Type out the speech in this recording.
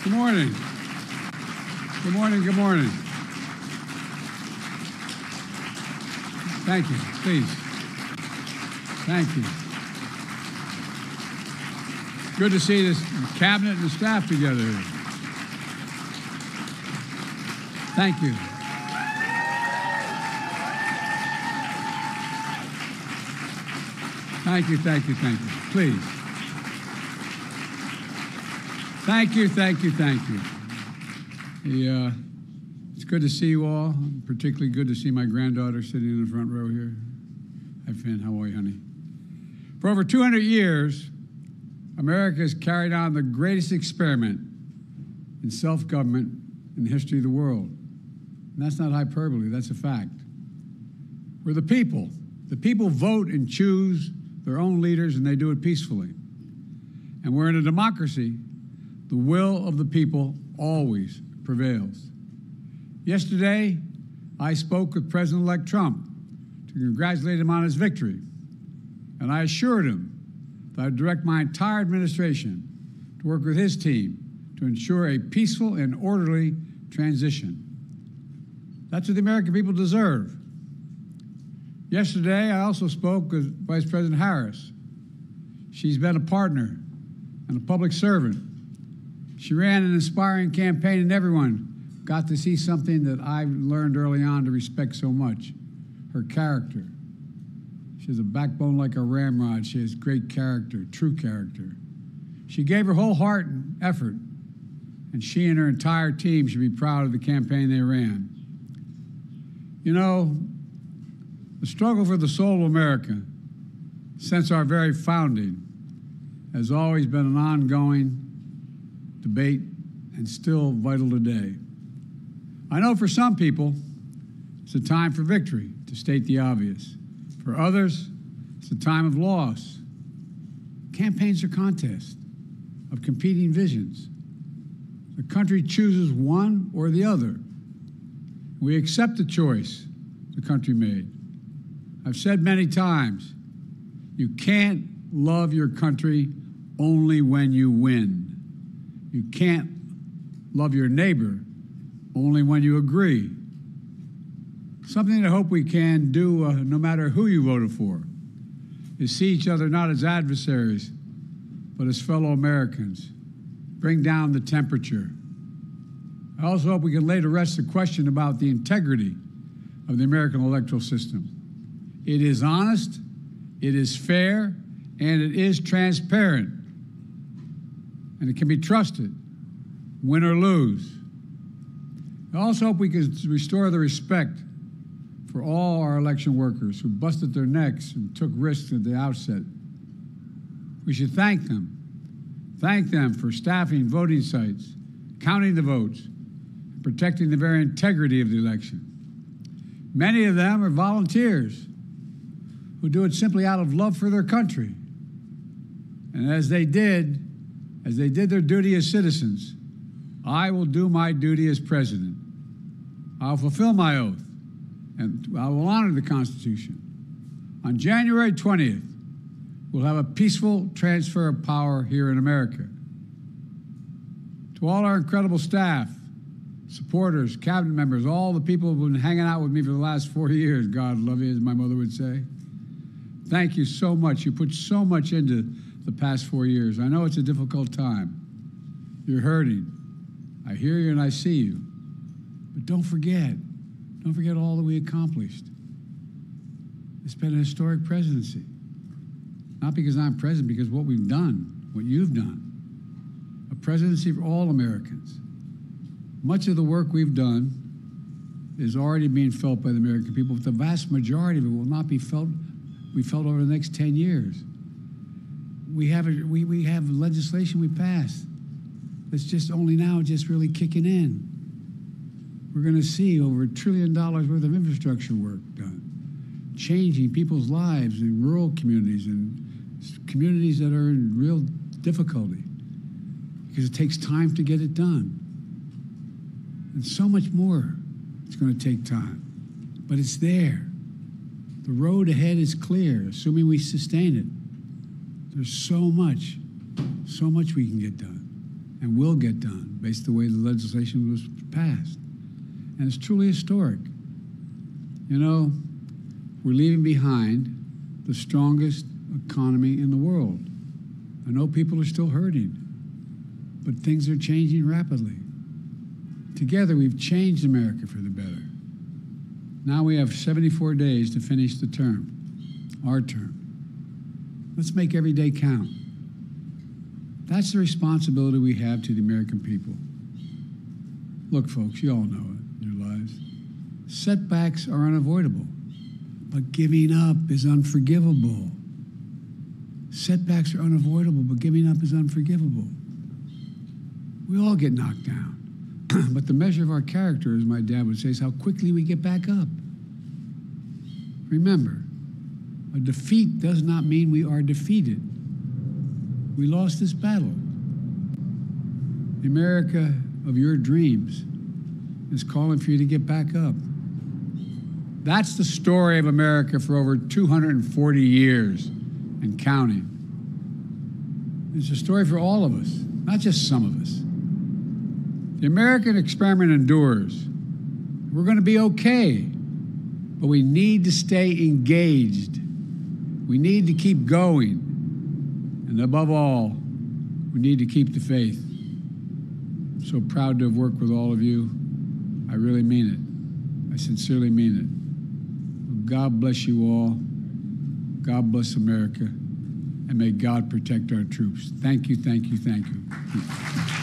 Good morning. Good morning, good morning. Thank you, please. Thank you. Good to see this cabinet and the staff together. Thank you. Thank you, thank you, thank you. Please. Thank you, thank you, thank you. It's good to see you all. Particularly good to see my granddaughter sitting in the front row here. Hi, Finn. How are you, honey? For over 200 years, America has carried on the greatest experiment in self-government in the history of the world. And that's not hyperbole, that's a fact. We're the people. The people vote and choose their own leaders, and they do it peacefully. And we're in a democracy. The will of the people always prevails. Yesterday, I spoke with President-elect Trump to congratulate him on his victory. And I assured him that I'd direct my entire administration to work with his team to ensure a peaceful and orderly transition. That's what the American people deserve. Yesterday, I also spoke with Vice President Harris. She's been a partner and a public servant. She ran an inspiring campaign, and everyone got to see something that I learned early on to respect so much, her character. She has a backbone like a ramrod. She has great character, true character. She gave her whole heart and effort, and she and her entire team should be proud of the campaign they ran. You know, the struggle for the soul of America since our very founding has always been an ongoing debate and still vital today. I know for some people, it's a time for victory, to state the obvious. For others, it's a time of loss. Campaigns are contests of competing visions. The country chooses one or the other. We accept the choice the country made. I've said many times, you can't love your country only when you win. You can't love your neighbor only when you agree. Something I hope we can do, no matter who you voted for, is see each other not as adversaries, but as fellow Americans. Bring down the temperature. I also hope we can lay to rest the question about the integrity of the American electoral system. It is honest, it is fair, and it is transparent. And it can be trusted, win or lose. I also hope we can restore the respect for all our election workers who busted their necks and took risks at the outset. We should thank them. Thank them for staffing voting sites, counting the votes, and protecting the very integrity of the election. Many of them are volunteers who do it simply out of love for their country. And as they did their duty as citizens, I will do my duty as president. I'll fulfill my oath, and I will honor the Constitution. On January 20th, we'll have a peaceful transfer of power here in America. To all our incredible staff, supporters, cabinet members, all the people who've been hanging out with me for the last 4 years, God love you, as my mother would say. Thank you so much. You put so much into the past 4 years. I know it's a difficult time. You're hurting. I hear you and I see you. But don't forget all that we accomplished. It's been a historic presidency. Not because I'm president, because what we've done, what you've done. A presidency for all Americans. Much of the work we've done is already being felt by the American people, but the vast majority of it will not be felt over the next 10 years. We have legislation we passed that's just only now just really kicking in. We're going to see over $1 trillion worth of infrastructure work done, changing people's lives in rural communities and communities that are in real difficulty because it takes time to get it done. And so much more it's going to take time, but it's there. The road ahead is clear, assuming we sustain it. There's so much we can get done. and will get done based on the way the legislation was passed. And it's truly historic. You know, we're leaving behind the strongest economy in the world. I know people are still hurting, but things are changing rapidly. Together, we've changed America for the better. Now we have 74 days to finish the term, our term. Let's make every day count. That's the responsibility we have to the American people. Look, folks, you all know it in your lives. Setbacks are unavoidable, but giving up is unforgivable. Setbacks are unavoidable, but giving up is unforgivable. We all get knocked down. But the measure of our character, as my dad would say, is how quickly we get back up. Remember, a defeat does not mean we are defeated. We lost this battle. The America of your dreams is calling for you to get back up. That's the story of America for over 240 years and counting. It's a story for all of us, not just some of us. The American experiment endures. We're going to be okay, but we need to stay engaged. We need to keep going. And above all, we need to keep the faith. I'm so proud to have worked with all of you. I really mean it. I sincerely mean it. God bless you all. God bless America. And may God protect our troops. Thank you, thank you, thank you.